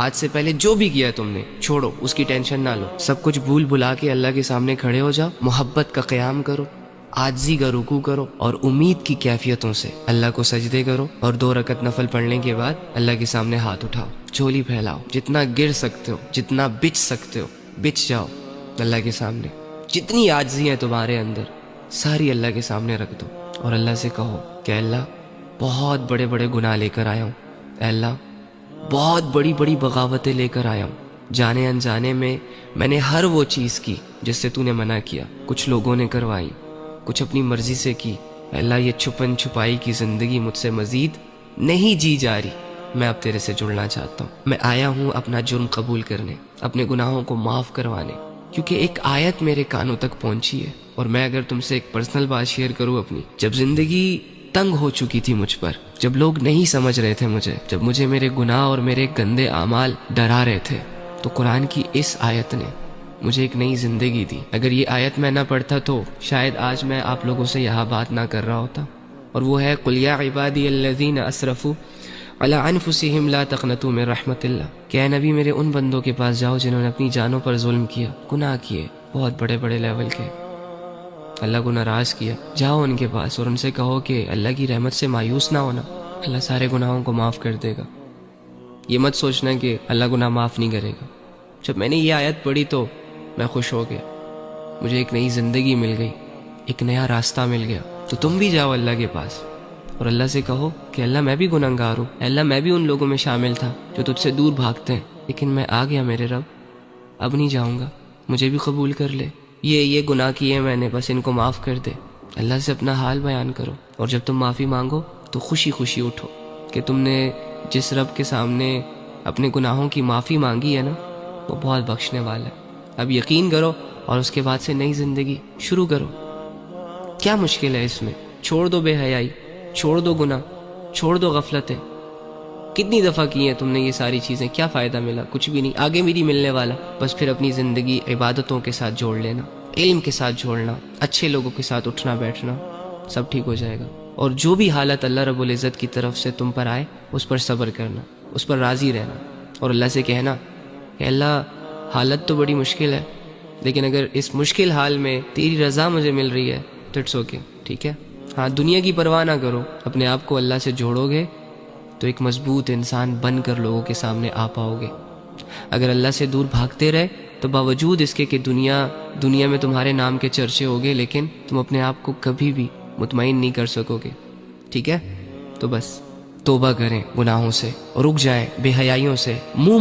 آج سے پہلے جو بھی کیا تم نے چھوڑو، اس کی ٹینشن نہ لو، سب کچھ بھول بھلا کے اللہ کے سامنے کھڑے ہو جاؤ، محبت کا قیام کرو، عاجزی کا رکوع کرو، اور امید کی کیفیتوں سے اللہ کو سجدے کرو، اور 2 رکعت نفل پڑھنے کے بعد اللہ کے سامنے ہاتھ اٹھاؤ، جھولی پھیلاؤ، جتنا گر سکتے ہو، جتنا بچ سکتے ہو بچ جاؤ اللہ کے سامنے، جتنی عاجزی ہے تمہارے اندر ساری اللہ کے سامنے رکھ دو، اور اللہ سے کہو کہ اللہ بہت بڑے بڑے گناہ لے کر آیا ہوں، اے اللہ بہت بڑی بڑی بغاوتیں لے کر آیا ہوں، جانے انجانے میں نے ہر وہ چیز کی جس سے تو نے منع کیا، کچھ لوگوں نے کروائی، کچھ اپنی مرضی سے کی، اے اللہ یہ چھپن چھپائی کی زندگی مجھ سے مزید نہیں جی جا رہی، میں اب تیرے سے جڑنا چاہتا ہوں، میں آیا ہوں اپنا جرم قبول کرنے، اپنے گناہوں کو معاف کروانے، کیونکہ ایک آیت میرے کانوں تک پہنچی ہے، اور میں اگر تم سے ایک پرسنل بات شیئر کروں اپنی، جب زندگی تنگ ہو چکی تھی مجھ پر، جب لوگ نہیں سمجھ رہے تھے مجھے، جب مجھے میرے گناہ اور میرے گندے اعمال ڈرا رہے تھے، تو قرآن کی اس آیت نے مجھے ایک نئی زندگی دی۔ اگر یہ آیت میں نہ پڑھتا تو شاید آج میں آپ لوگوں سے یہاں بات نہ کر رہا ہوتا، اور وہ ہے قُلْ يَا عِبَادِيَ الَّذِينَ أَسْرَفُوا عَلَىٰ أَنفُسِهِمْ لَا تَقْنَطُوا مِن رَحْمَةِ اللَّهِ، کہ اے نبی میرے ان بندوں کے پاس جاؤ جنہوں نے اپنی جانوں پر ظلم کیا، گناہ کیے بہت بڑے بڑے لیول کے، اللہ کو ناراض کیا، جاؤ ان کے پاس اور ان سے کہو کہ اللہ کی رحمت سے مایوس نہ ہونا، اللہ سارے گناہوں کو معاف کر دے گا، یہ مت سوچنا کہ اللہ گناہ معاف نہیں کرے گا۔ جب میں نے یہ آیت پڑھی تو میں خوش ہو گیا، مجھے ایک نئی زندگی مل گئی، ایک نیا راستہ مل گیا۔ تو تم بھی جاؤ اللہ کے پاس اور اللہ سے کہو کہ اللہ میں بھی گنہگار ہوں، اللہ میں بھی ان لوگوں میں شامل تھا جو تجھ سے دور بھاگتے ہیں، لیکن میں آ گیا میرے رب، اب نہیں جاؤں گا، مجھے بھی قبول کر لے، یہ گناہ کیے میں نے، بس ان کو معاف کر دے۔ اللہ سے اپنا حال بیان کرو، اور جب تم معافی مانگو تو خوشی خوشی اٹھو کہ تم نے جس رب کے سامنے اپنے گناہوں کی معافی مانگی ہے نا، وہ بہت بخشنے والا ہے۔ اب یقین کرو اور اس کے بعد سے نئی زندگی شروع کرو۔ کیا مشکل ہے اس میں؟ چھوڑ دو بے حیائی، چھوڑ دو گناہ، چھوڑ دو غفلتیں۔ کتنی دفعہ کی ہیں تم نے یہ ساری چیزیں، کیا فائدہ ملا؟ کچھ بھی نہیں، آگے بھی نہیں ملنے والا۔ بس پھر اپنی زندگی عبادتوں کے ساتھ جوڑ لینا، علم کے ساتھ جوڑنا، اچھے لوگوں کے ساتھ اٹھنا بیٹھنا، سب ٹھیک ہو جائے گا۔ اور جو بھی حالت اللہ رب العزت کی طرف سے تم پر آئے اس پر صبر کرنا، اس پر راضی رہنا، اور اللہ سے کہنا کہ اللہ حالت تو بڑی مشکل ہے، لیکن اگر اس مشکل حال میں تیری رضا مجھے مل رہی ہے تو اٹس اوکے، ٹھیک ہے۔ ہاں، دنیا کی پرواہ نہ کرو، اپنے آپ کو اللہ سے جوڑو گے تو ایک مضبوط انسان بن کر لوگوں کے سامنے آ پاؤ گے۔ اگر اللہ سے دور بھاگتے رہے تو باوجود اس کے کہ دنیا میں تمہارے نام کے چرچے ہوگے، لیکن تم اپنے آپ کو کبھی بھی مطمئن نہیں کر سکو گے، ٹھیک ہے۔ تو بس توبہ کریں گناہوں سے، رک جائیں بے حیائیوں سے، منہ